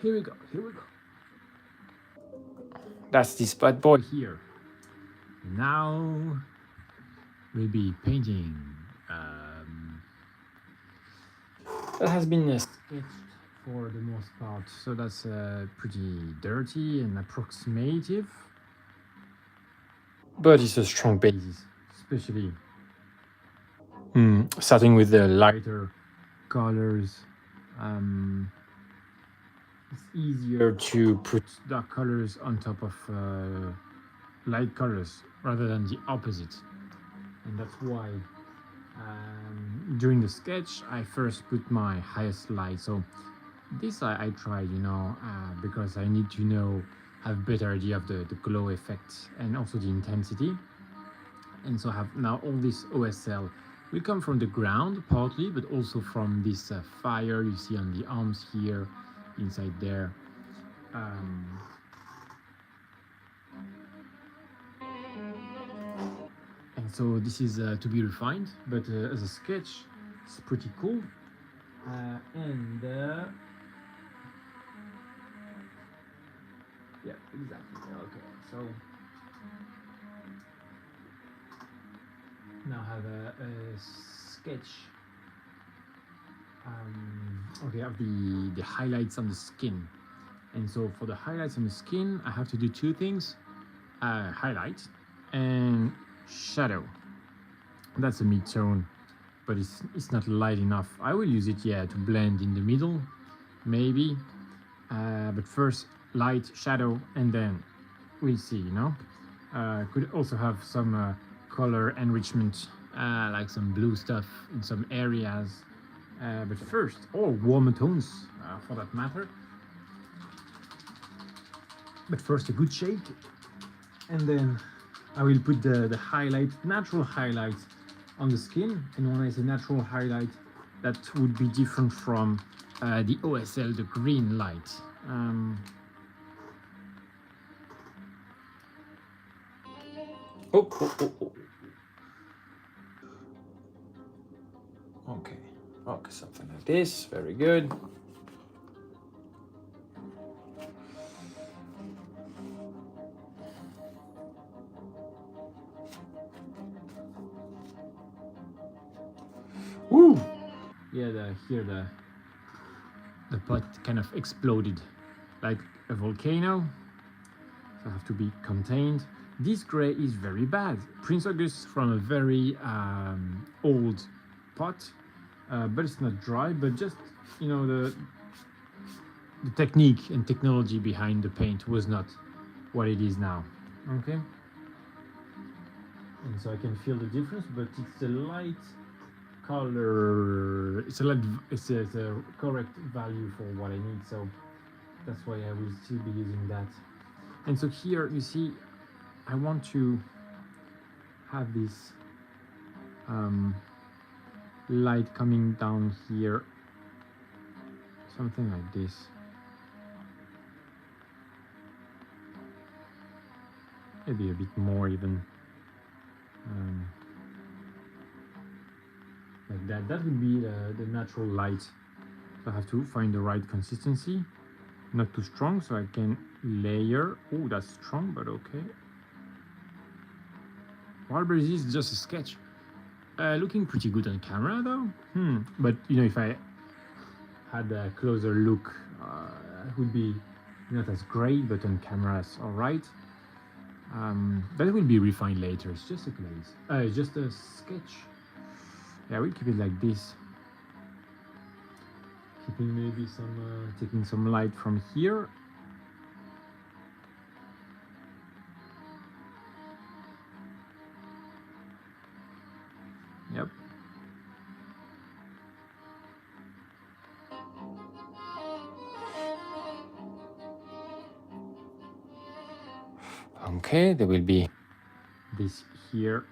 Here we go, here we go. That's this bad boy here. Now we'll be painting. That has been sketched for the most part, so that's pretty dirty and approximative. But it's a strong basis, especially starting with the lighter colors. It's easier to put dark colors on top of light colors rather than the opposite. And that's why during the sketch I first put my highest light. So this I tried, because I need to have better idea of the glow effect and also the intensity. And so I have now all this OSL will come from the ground partly, but also from this fire you see on the arms here, inside there. And so this is to be refined, but as a sketch, it's pretty cool. Yeah, exactly. Okay, so now I have a sketch. Okay, I have the highlights on the skin. And so for the highlights on the skin, I have to do two things: highlight and shadow. That's a mid-tone, but it's not light enough. I will use it, yeah, to blend in the middle, maybe. But first, light, shadow, and then we'll see, Could also have some color enrichment, like some blue stuff in some areas. But first, warmer tones, for that matter. But first, a good shake, and then I will put the highlight, natural highlight, on the skin. And when I say natural highlight, that would be different from the OSL, the green light. Okay, something like this. Very good. Woo! Yeah, here the pot kind of exploded like a volcano, so I have to be contained. This gray is very bad. Prince August from a very old pot, but it's not dry, but just, the technique and technology behind the paint was not what it is now. Okay, and so I can feel the difference, but it's a light color. It's a correct value for what I need, so that's why I will still be using that. And so here you see I want to have this light coming down here, something like this. Maybe a bit more even, like that. That would be the natural light. So I have to find the right consistency, not too strong, so I can layer. Oh, that's strong, but okay. Warhammer is just a sketch. Looking pretty good on camera though. But if I had a closer look, it would be not as great, but on camera it's all right. That will be refined later. It's just a glaze. Just a sketch. Yeah, we'll keep it like this. Keeping maybe taking some light from here. Yep. Okay, there will be this here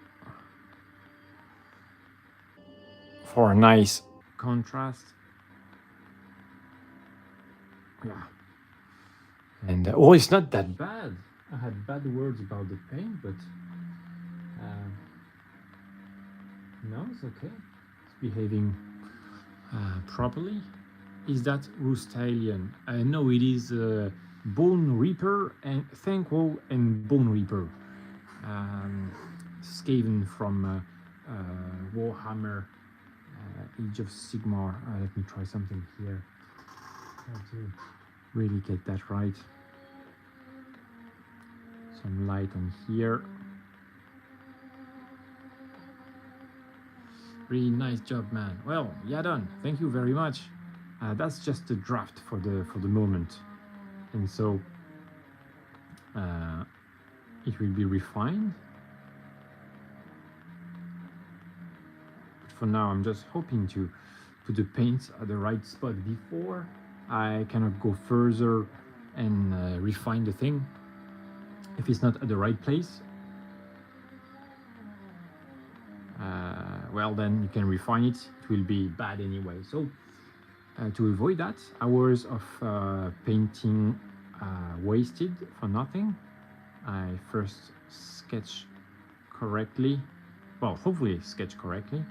for a nice contrast. Yeah. And it's not that bad. I had bad words about the paint, but no, it's okay. It's behaving properly. Is that Rustalion? No, it is Bone Reaper and Thankwall and Bone Reaper. Skaven from Warhammer Age of Sigmar. Let me try something here. Try to really get that right. Some light on here. Really nice job, man. Well, yeah, done. Thank you very much. That's just a draft for the moment, and so it will be refined. But for now, I'm just hoping to put the paint at the right spot before I kind of go further and refine the thing. If it's not at the right place, well, then you can refine it. It will be bad anyway. So to avoid that, hours of painting wasted for nothing, I first sketch correctly. Well, hopefully sketch correctly,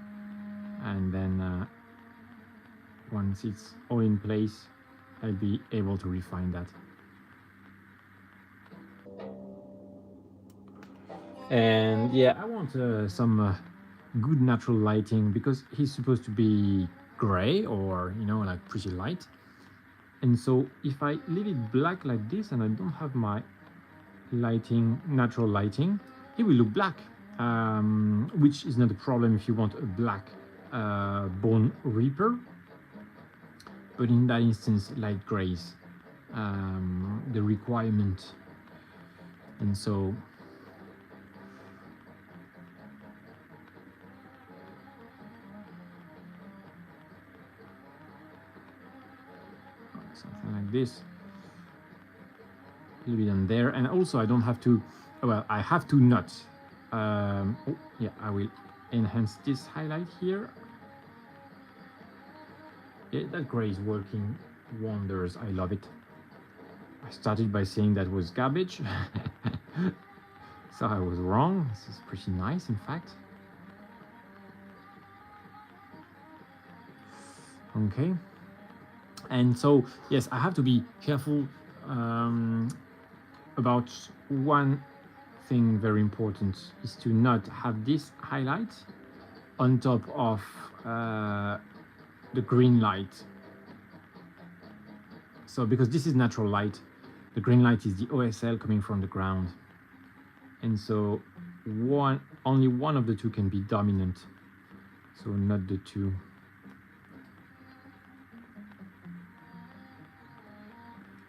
and then once it's all in place, I'll be able to refine that. And yeah, I want some good natural lighting, because he's supposed to be gray, or you know, like pretty light. And so if I leave it black like this and I don't have my lighting, natural lighting, it will look black, which is not a problem if you want a black Bone Reaper. But in that instance, light grays the requirement. And so something like this, a little bit on there. And also I don't have to, well, I have to not, oh yeah, I will enhance this highlight here. Yeah, that gray is working wonders. I love it. I started by saying that was garbage. So I was wrong. This is pretty nice, in fact. Okay. And so, yes, I have to be careful about one thing very important, is to not have this highlight on top of the green light. So because this is natural light, the green light is the OSL coming from the ground. And so only one of the two can be dominant, so not the two.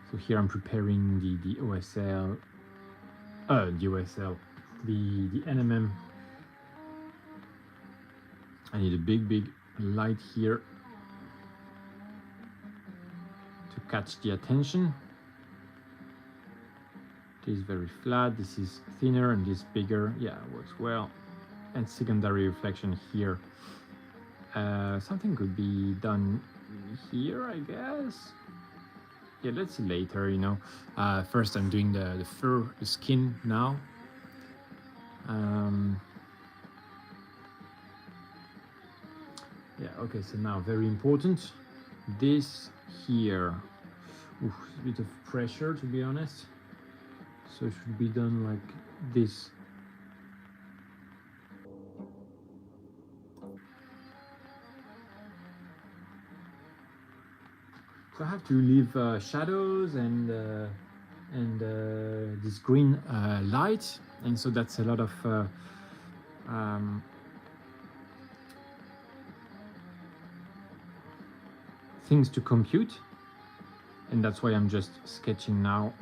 So here I'm preparing the OSL, the NMM. I need a big light here to catch the attention. This is very flat, this is thinner, and this bigger. Yeah, works well. And secondary reflection here. Something could be done here, I guess. Yeah, let's see later, you know. First I'm doing the fur, the skin now. Yeah, okay, so now very important. This here, oof, a bit of pressure, to be honest. So it should be done like this. So I have to leave shadows and this green light, and so that's a lot of things to compute, and that's why I'm just sketching now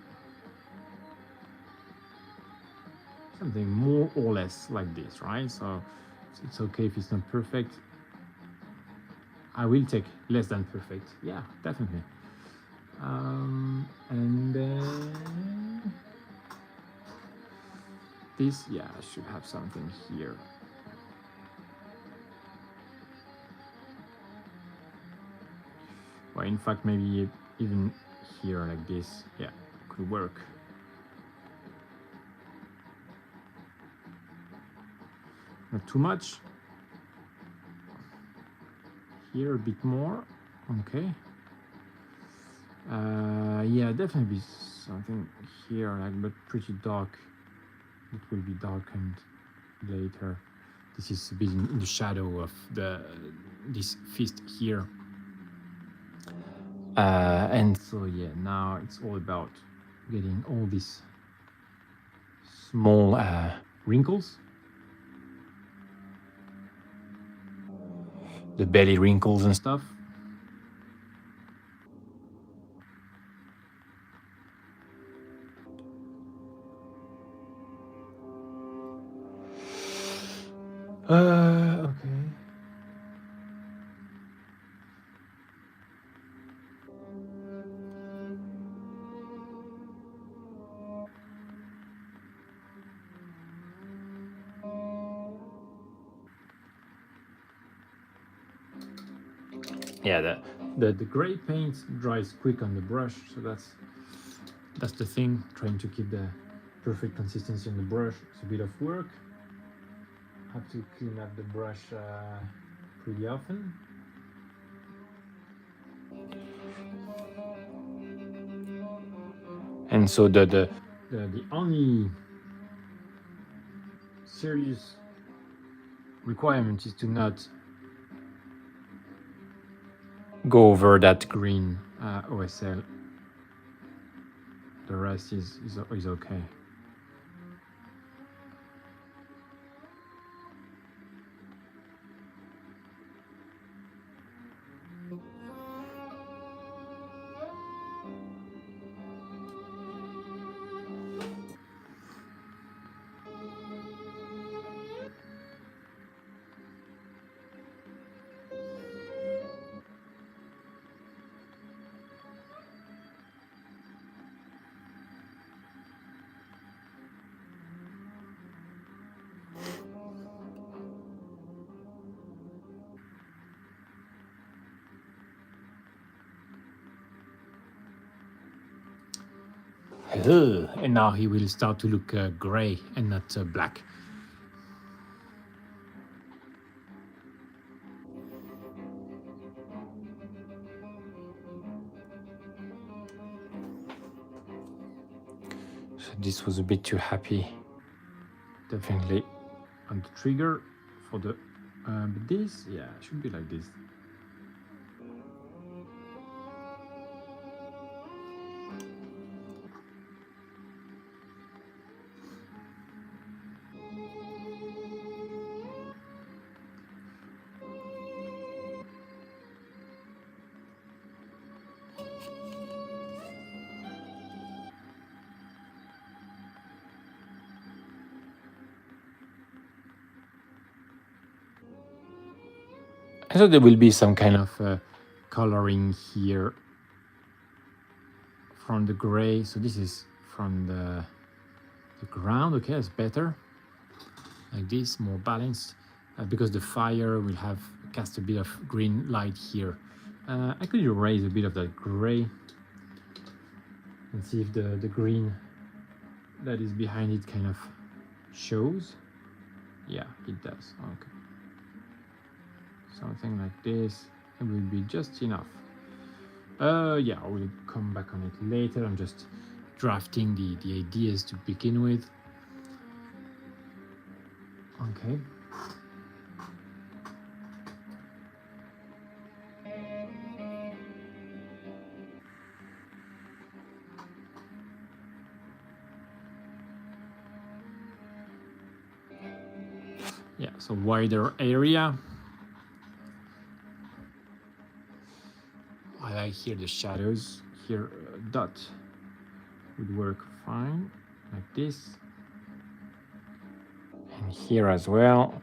something more or less like this, right? So it's okay if it's not perfect. I will take less than perfect. Yeah, definitely. And then this, yeah, I should have something here. Well, in fact, maybe even here like this, yeah, could work. Not too much. Here a bit more, okay. Yeah, definitely something here, like, but pretty dark. It will be darkened later. This is a bit in the shadow of this fist here. And so yeah, now it's all about getting all these small wrinkles, the belly wrinkles and stuff. Okay. Yeah, the gray paint dries quick on the brush, so that's the thing. Trying to keep the perfect consistency on the brush. It's a bit of work. Have to clean up the brush pretty often. And so the only serious requirement is to not go over that green OSL. The rest is okay. And now he will start to look gray and not black. So this was a bit too happy. Definitely on the trigger for the but this, yeah, should be like this. So there will be some kind of coloring here from the gray. So this is from the ground. Okay, that's better. Like this, more balanced, because the fire will have cast a bit of green light here. I could erase a bit of that gray and see if the green that is behind it kind of shows. Yeah, it does. Okay. Something like this, it will be just enough. Yeah, I will come back on it later. I'm just drafting the ideas to begin with. Okay. Yeah, so wider area. I like here the shadows. Here, dot would work fine, like this. And here as well.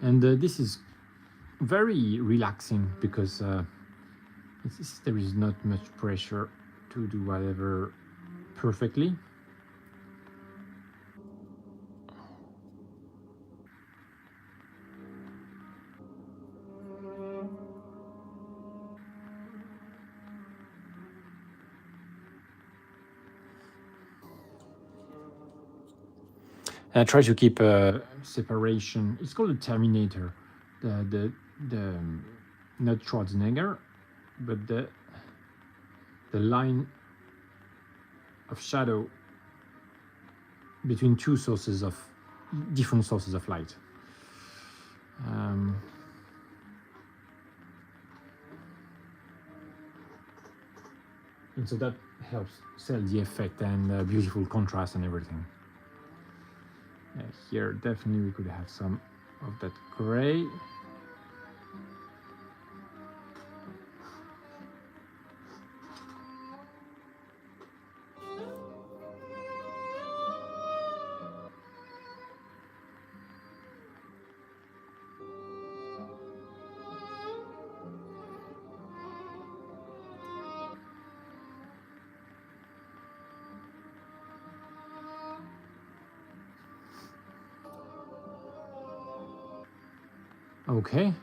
And this is very relaxing because there is not much pressure to do whatever perfectly. And I try to keep a separation. It's called a terminator. the not Schwarzenegger, but the line of shadow between two sources of different sources of light. And so that helps sell the effect and beautiful contrast and everything. Here definitely we could have some of that gray. Okay.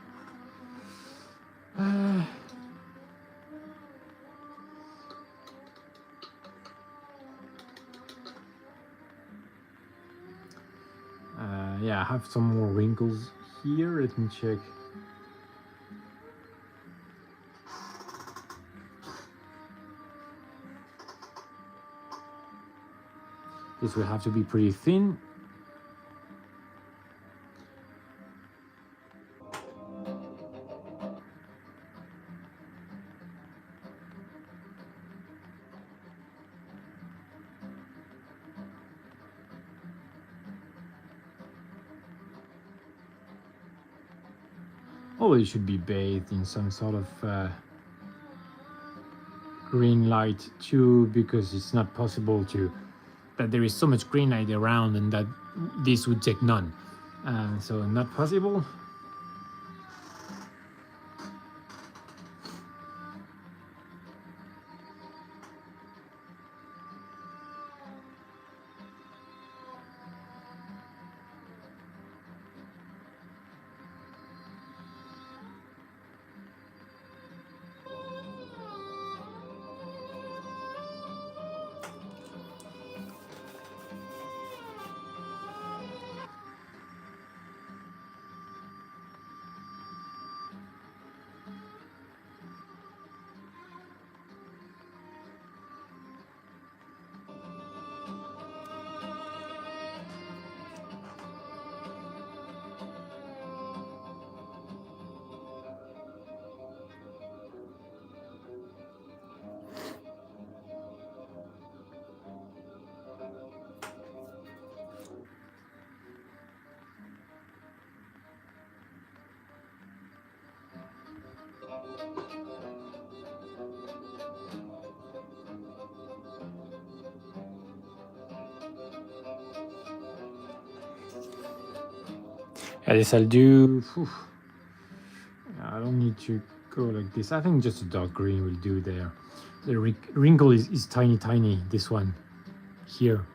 Yeah, I have some more wrinkles here. Let me check. This will have to be pretty thin. Oh, it should be bathed in some sort of green light too, because it's not possible that there is so much green light around and that this would take none. So not possible. Yeah, this I'll do. I don't need to go like this. I think just a dark green will do there. The wrinkle is tiny, this one here.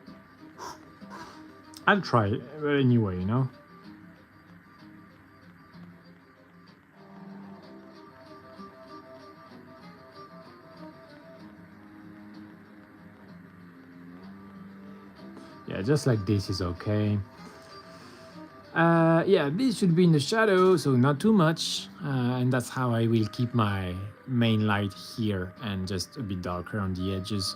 I'll try it anyway, you know. Yeah, just like this is okay. Yeah, this should be in the shadow, so not too much. And that's how I will keep my main light here and just a bit darker on the edges.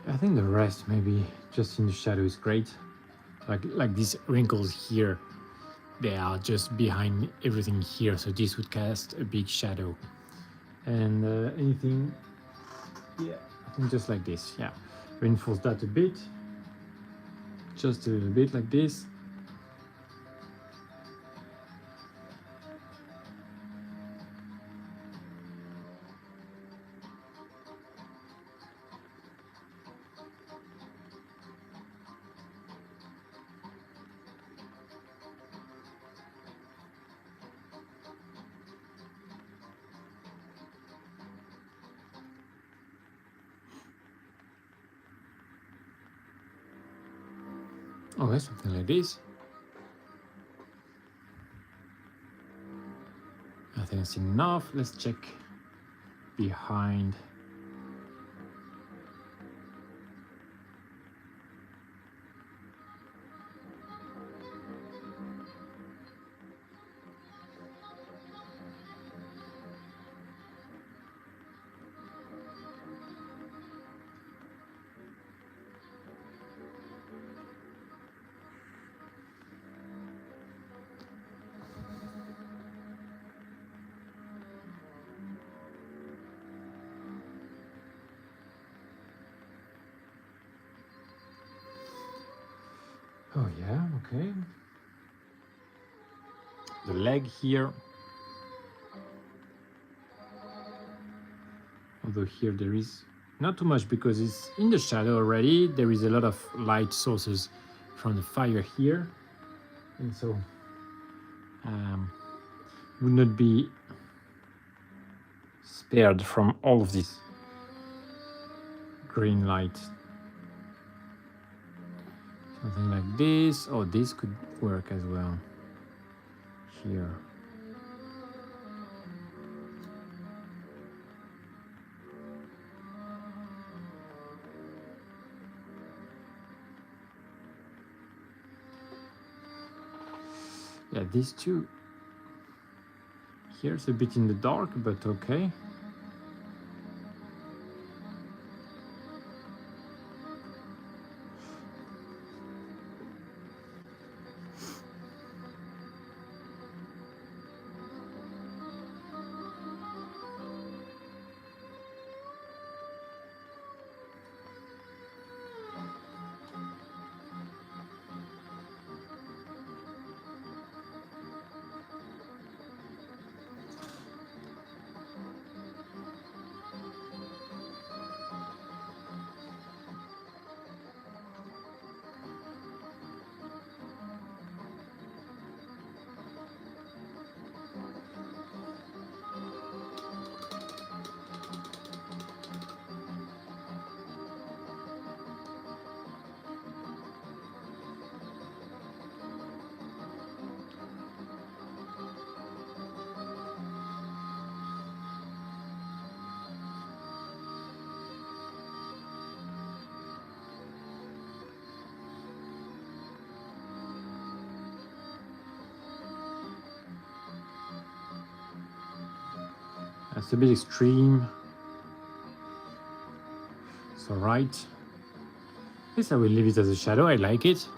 I think the rest maybe just in the shadow is great. Like these wrinkles here, they are just behind everything here, so this would cast a big shadow. And anything, yeah, I think just like this, yeah. Reinforce that a bit, just a little bit like this. Okay, something like this. I think it's enough. Let's check behind. Oh yeah, okay. The leg here. Although here there is not too much because it's in the shadow already. There is a lot of light sources from the fire here. And so would not be spared from all of this green light. Something like this. Oh, this could work as well. Here. Yeah, these two. Here's a bit in the dark, but okay. That's a bit extreme. It's alright. I guess I will leave it as a shadow. I like it.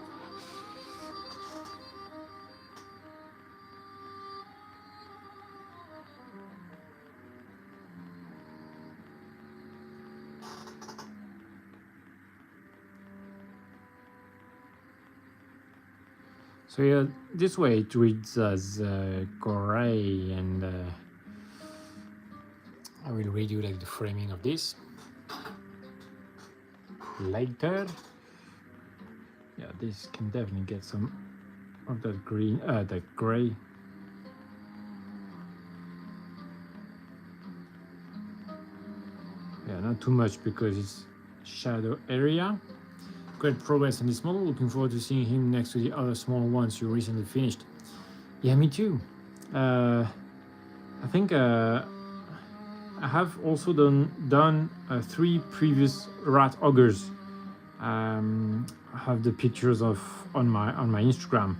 So yeah, this way it reads as gray, and I will redo like the framing of this later. Yeah, this can definitely get some of that green, that gray. Yeah, not too much because it's shadow area. Great progress on this model. Looking forward to seeing him next to the other small ones you recently finished. Yeah, me too. I think I have also done 3 previous rat ogres. I have the pictures of on my Instagram,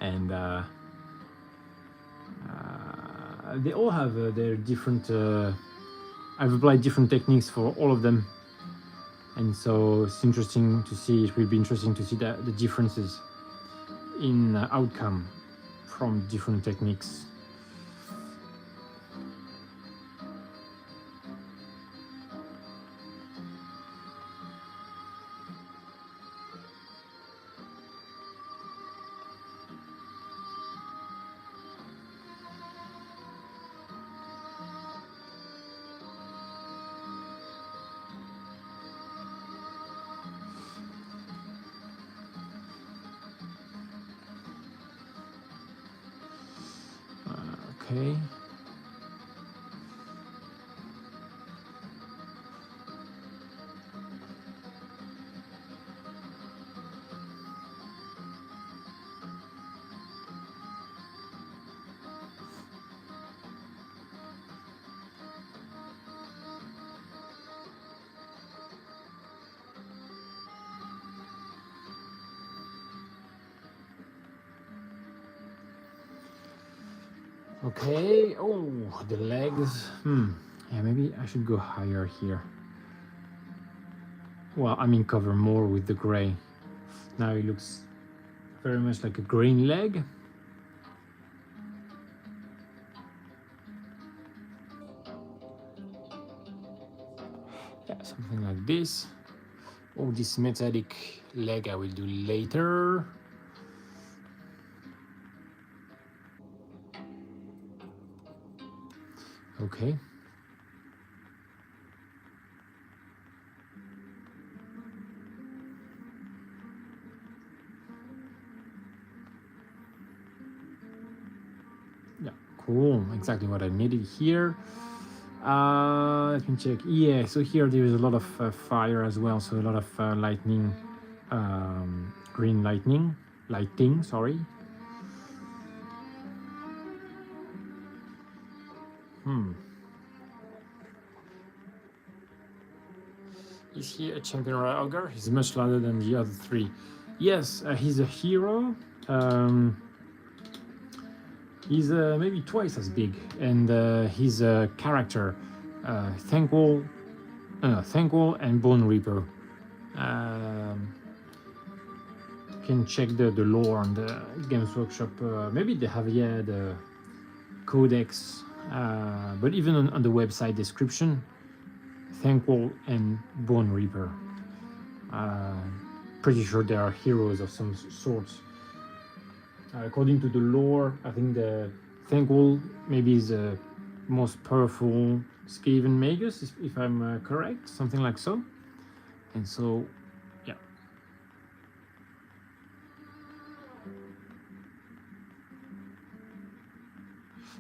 and they all have their different. I've applied different techniques for all of them. And so it's interesting to see, it will be interesting to see the differences in outcome from different techniques. Okay. Okay, oh, the legs. Yeah, maybe I should go higher here. Well, I mean, cover more with the gray. Now it looks very much like a green leg. Yeah, something like this. Oh, this metallic leg I will do later. Okay. Yeah, cool. Exactly what I needed here. Let me check. Yeah, so here there is a lot of fire as well. So a lot of lightning, green lighting, sorry. Is he a champion or ogre? He's much larger than the other three. Yes, he's a hero. He's maybe twice as big, and his character, Thankful and Bone Reaper. Can check the lore on the Games Workshop. Maybe they have the codex, but even on the website description, Thankful and Bone Reaper. Pretty sure they are heroes of some sort. According to the lore, I think the Thankful maybe is the most powerful Skaven magus, if I'm correct, something like so. And so, yeah.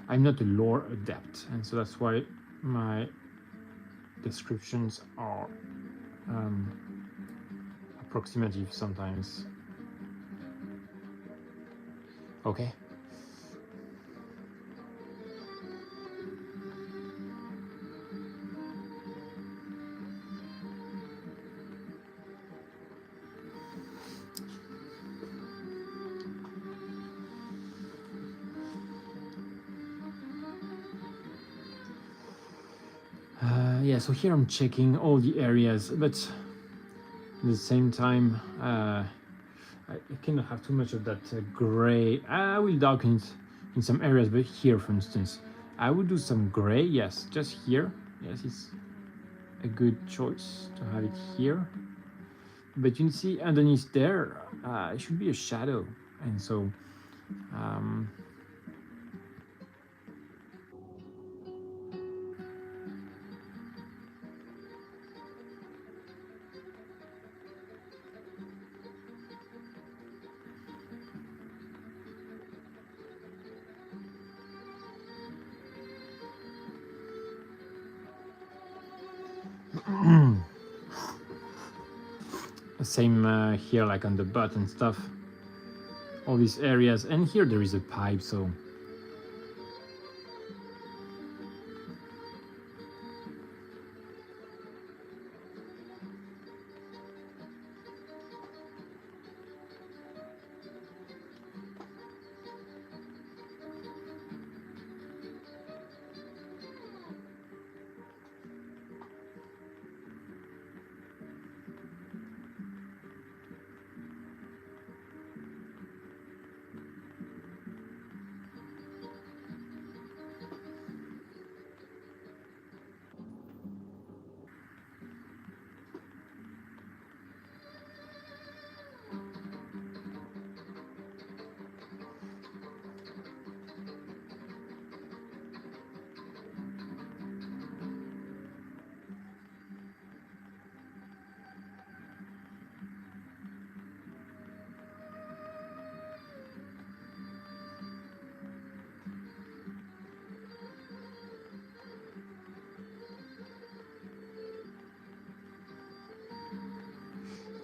I'm not a lore adept, and so that's why my descriptions are approximative sometimes. Okay. Yeah, so here I'm checking all the areas, but at the same time, I cannot have too much of that gray. I will darken it in some areas, but here, for instance, I would do some gray. Yes, just here. Yes, it's a good choice to have it here. But you can see underneath there, it should be a shadow, and so. Same here, like on the butt and stuff. All these areas, and here there is a pipe, so.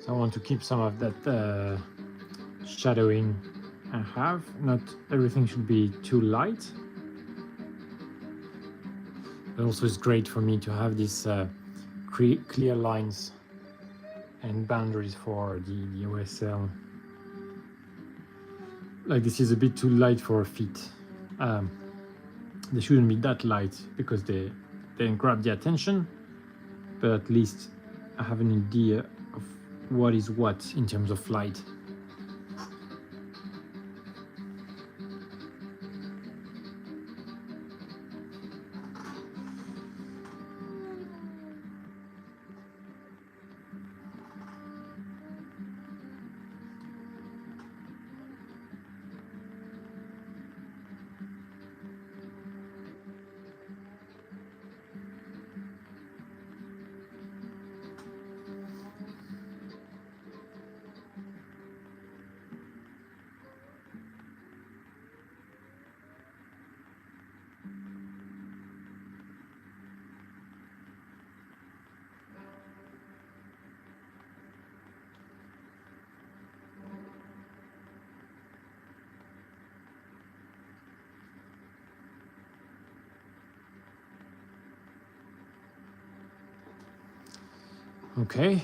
So I want to keep some of that shadowing I have. Not everything should be too light. But also it's great for me to have these clear lines and boundaries for the OSL. Like this is a bit too light for feet. They shouldn't be that light because they grab the attention, but at least I have an idea of what is what in terms of light. Okay, I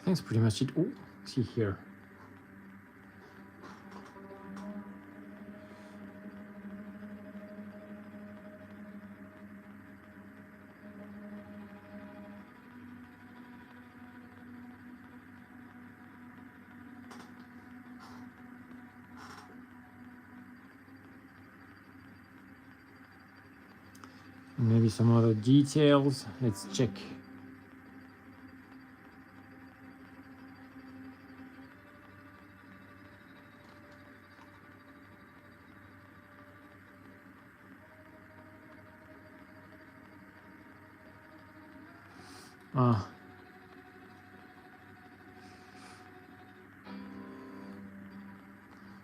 think that's pretty much it. Oh, see here. Maybe some other details. Let's check.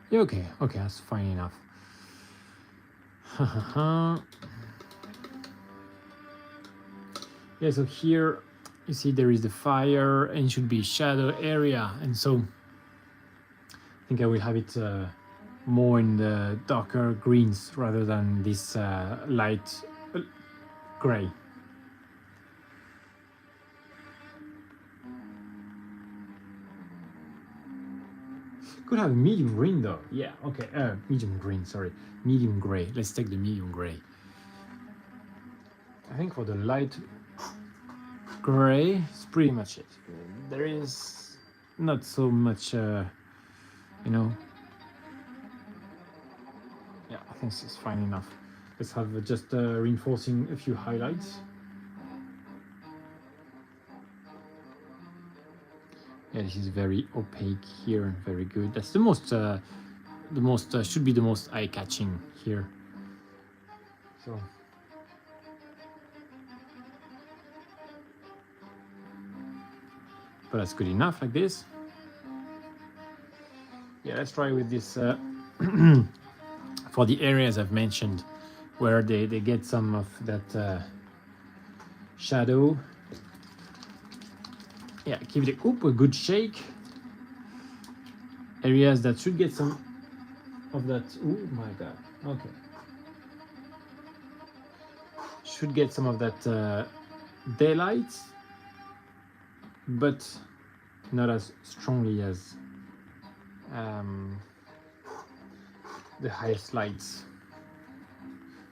Yeah, okay, that's fine enough. Yeah, so here you see there is the fire and should be shadow area, and so I think I will have it more in the darker greens rather than this light gray. Could have medium green though. Yeah, okay. Medium green, sorry. Medium gray. Let's take the medium gray. I think for the light gray, it's pretty much it. There is not so much, you know. Yeah, I think this is fine enough. Let's have just reinforcing a few highlights. Yeah, this is very opaque here, very good. That's the most should be the most eye-catching here. So, but that's good enough like this. Yeah, let's try with this for the areas I've mentioned, where they get some of that shadow. Yeah, give it a good shake. Areas that should get some of that. Oh my god. Okay. Should get some of that daylight, but not as strongly as the highest lights.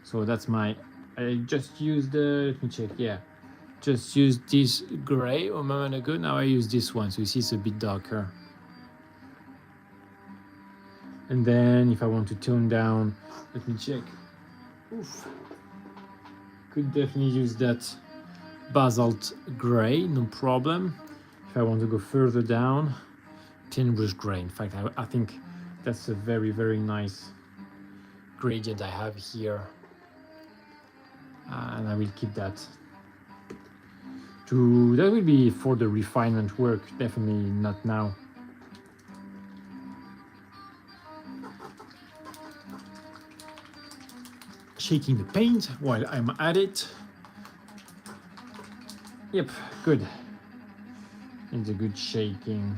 So that's my. I just used the. Let me check. Yeah. Just used this gray a moment ago. Now I use this one, so you see it's a bit darker. And then if I want to tone down, let me check. Oof. Could definitely use that basalt gray, no problem. If I want to go further down, tin brush gray. In fact, I think that's a very, very nice gradient I have here. And I will keep that. That will be for the refinement work, definitely not now. Shaking the paint while I'm at it. Yep, good. It's a good shaking.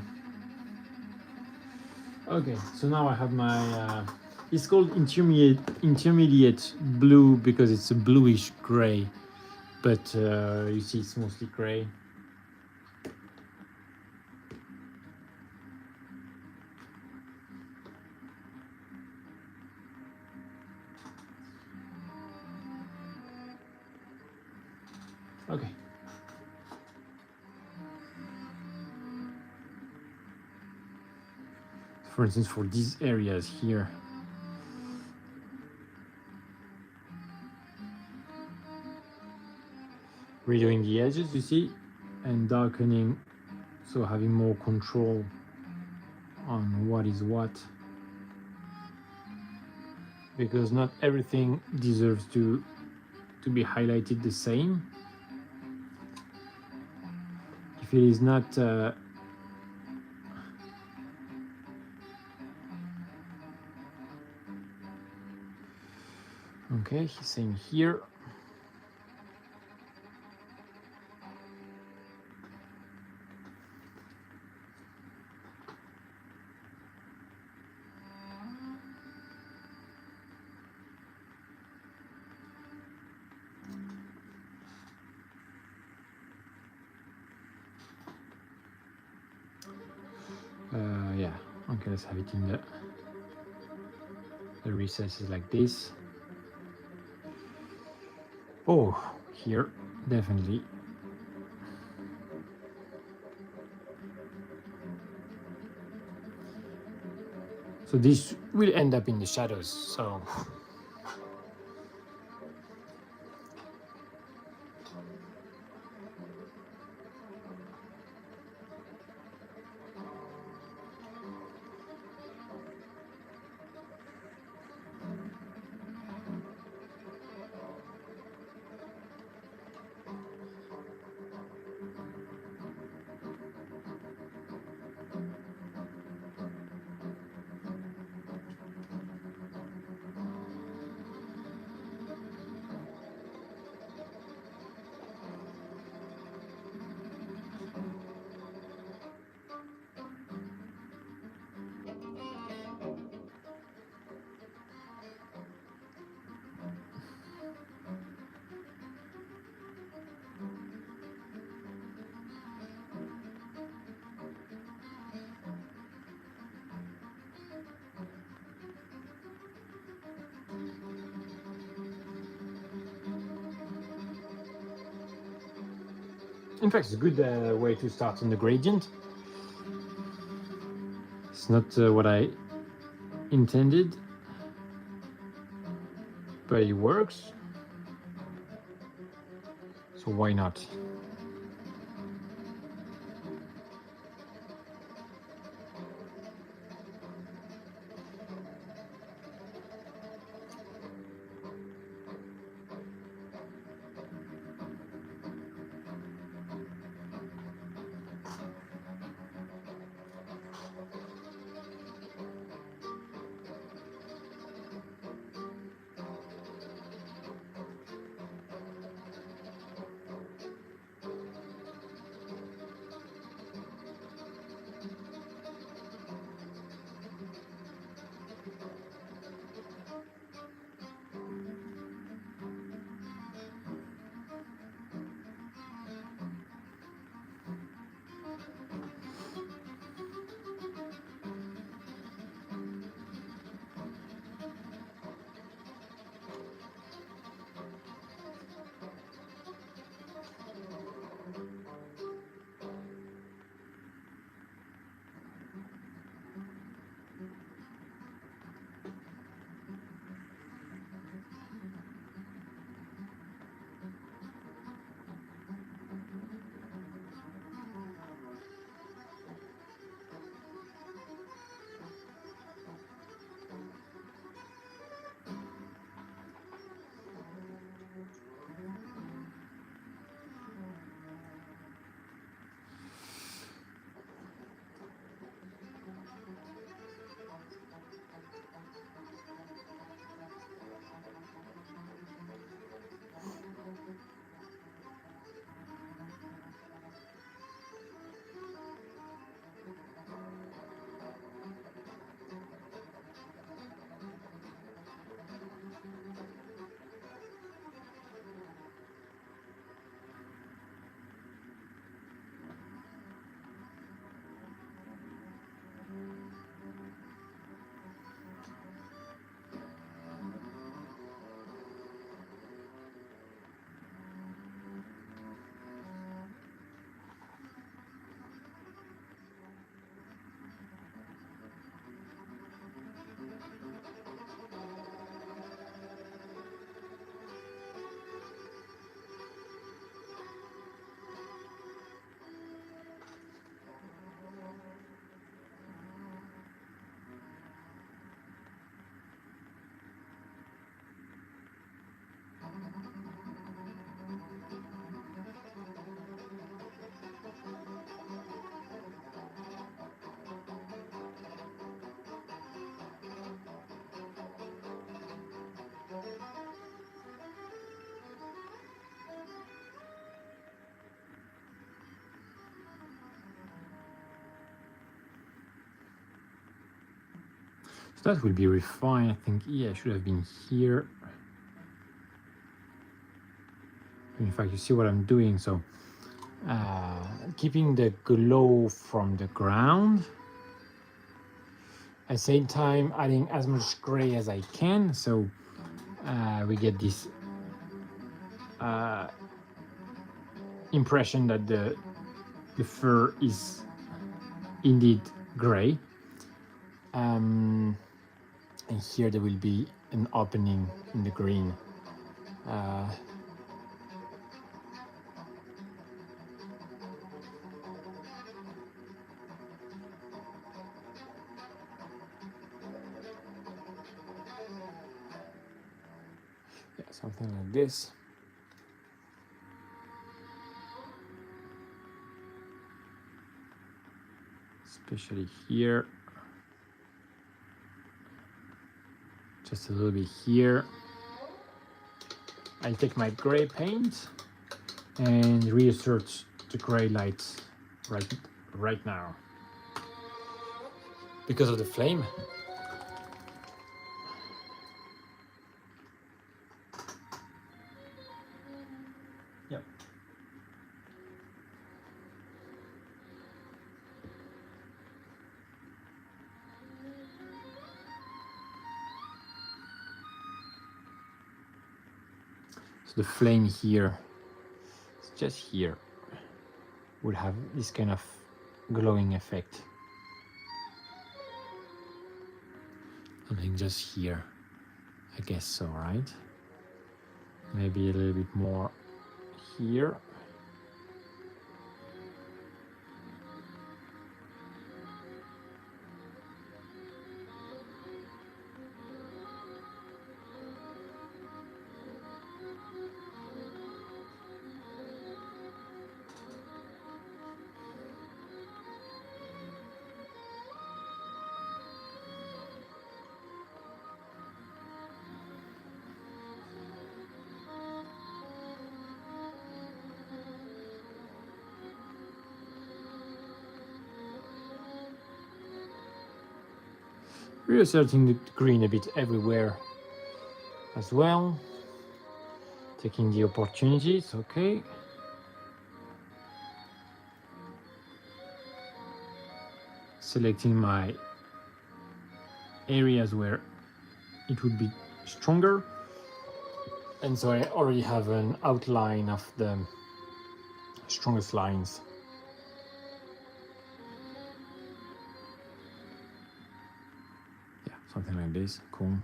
Okay, so now I have my, it's called intermediate blue because it's a bluish gray, but you see it's mostly gray. Okay. For instance, for these areas here, redoing the edges, you see, and darkening, so having more control on what is what, because not everything deserves to be highlighted the same. If it is not okay, he's saying here. Yeah, okay, let's have it in the recesses like this. Oh, here, definitely. So this will end up in the shadows, so. In fact, it's a good way to start in the gradient. It's not what I intended, but it works. So why not? So that will be refined. I think, yeah, it should have been here. In fact, you see what I'm doing. So keeping the glow from the ground, at the same time adding as much gray as I can, so we get this impression that the fur is indeed gray. And here there will be an opening in the green. Yeah, something like this. Especially here. Just a little bit here. I'll take my gray paint and reinsert the gray lights right now. Because of the flame. Yep. So the flame here, it's just here, will have this kind of glowing effect. Something just here, I guess so, right? Maybe a little bit more here. Reasserting the green a bit everywhere as well. Taking the opportunities, okay. Selecting my areas where it would be stronger. And so I already have an outline of the strongest lines. Yeah, something like this, cool.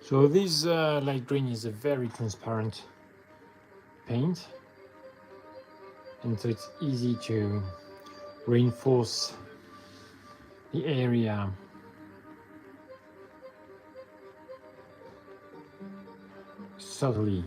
So this light green is a very transparent paint, and so it's easy to reinforce the area subtly.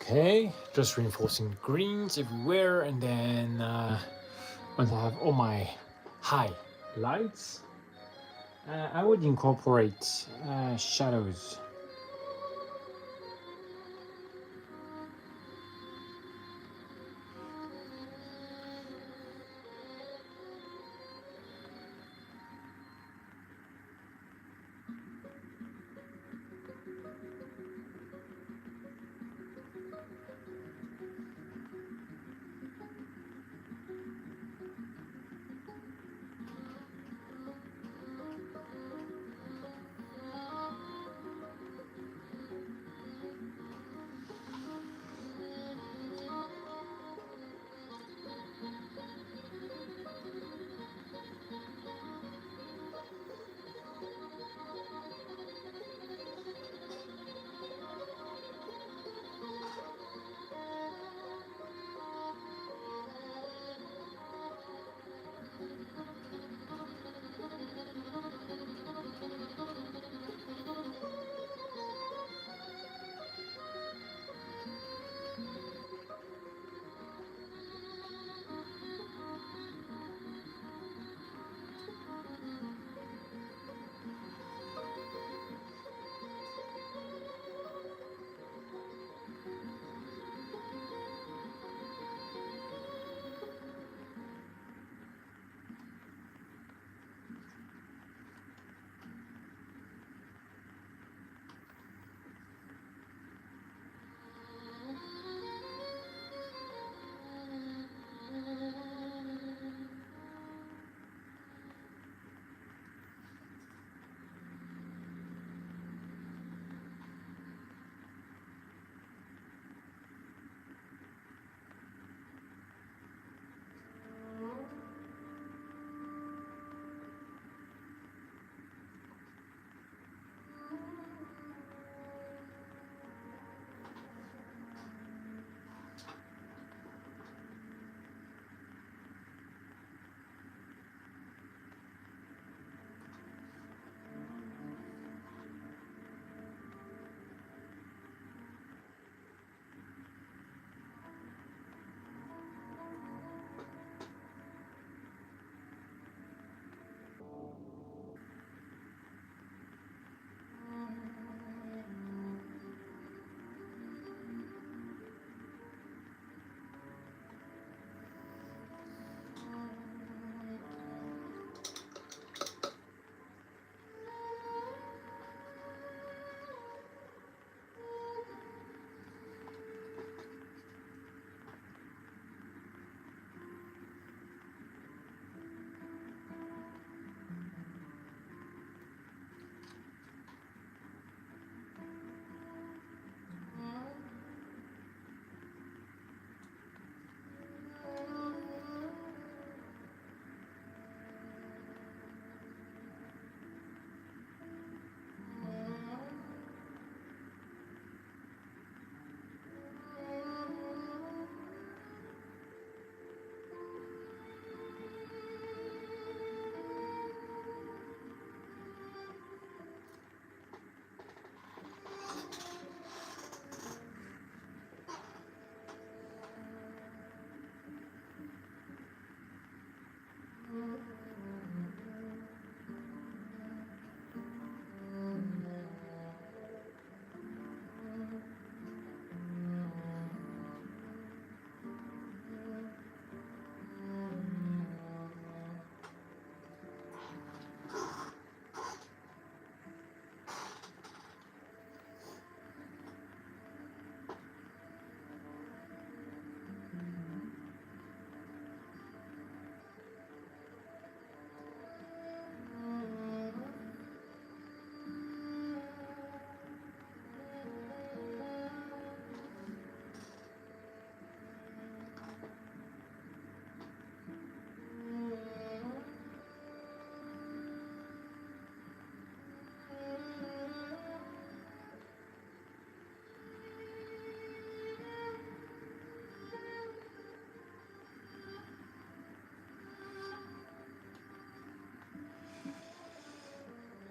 Okay, just reinforcing greens everywhere, and then once I have all my highlights, I would incorporate shadows.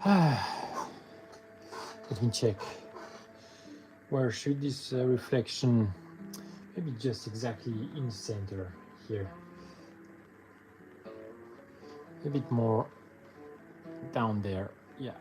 Let me check. Where should this reflection, maybe just exactly in the center here. A bit more down there, yeah.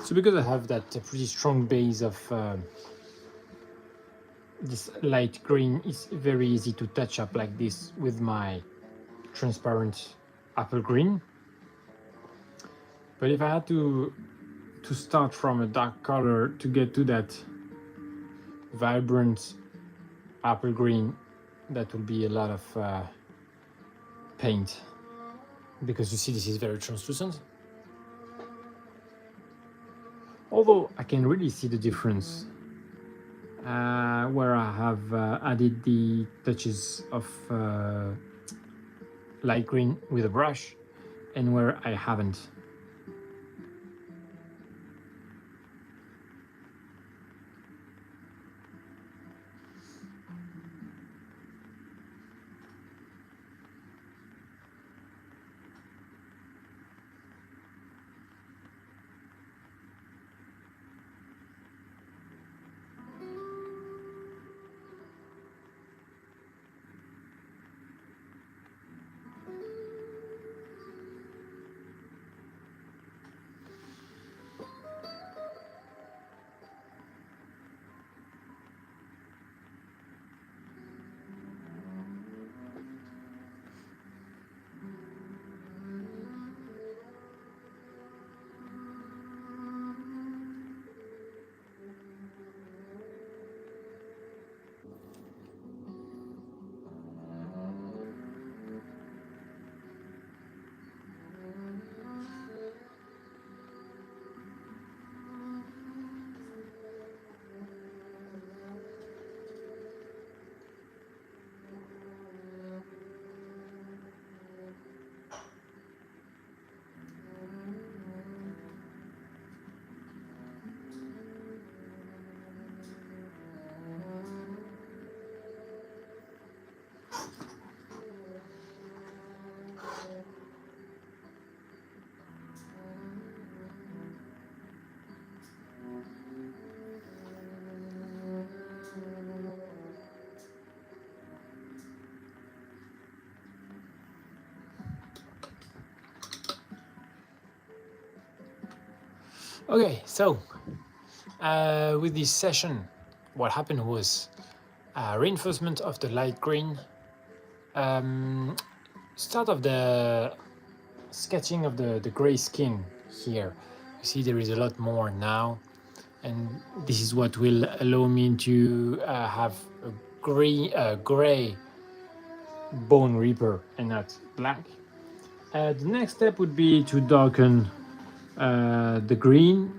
So because I have that pretty strong base of this light green, it's very easy to touch up like this with my transparent apple green. But if I had to start from a dark color to get to that vibrant apple green, that will be a lot of paint, because you see this is very translucent. Although I can really see the difference where I have added the touches of light green with a brush and where I haven't. Okay, so with this session, what happened was reinforcement of the light green, start of the sketching of the gray skin here. You see there is a lot more now, and this is what will allow me to have a gray bone reaper and not black. The next step would be to darken the green,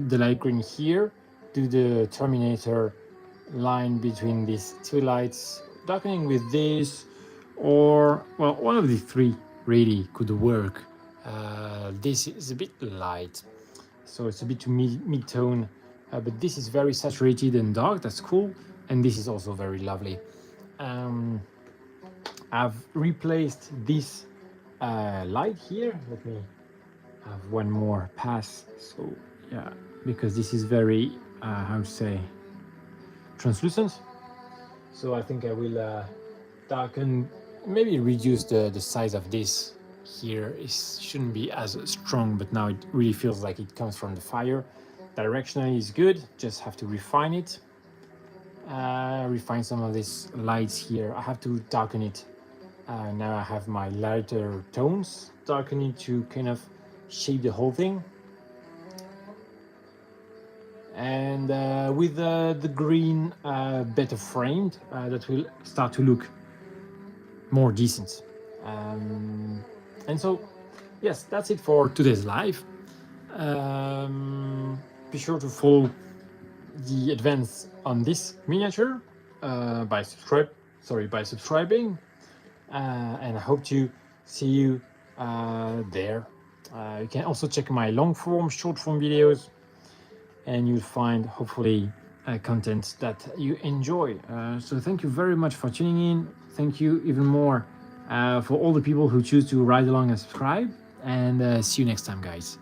the light green here, do the terminator line between these two lights, darkening with this, or well, one of the three really could work. This is a bit light, so it's a bit mid-tone, but this is very saturated and dark, that's cool, and this is also very lovely. I've replaced this light here. Let me have one more pass. So yeah, because this is very how to say, translucent. So I think I will darken, maybe reduce the size of this here. It shouldn't be as strong, but now it really feels like it comes from the fire. Directionally is good, just have to refine it. Refine some of these lights here. I have to darken it Now I have my lighter tones darkening to kind of shape the whole thing. And with the green better framed, that will start to look more decent. And so, yes, that's it for today's live. Be sure to follow the advance on this miniature by subscribing, and I hope to see you there. You can also check my long form, short form videos, and you'll find hopefully content that you enjoy. So thank you very much for tuning in. Thank you even more for all the people who choose to ride along and subscribe, and see you next time, guys.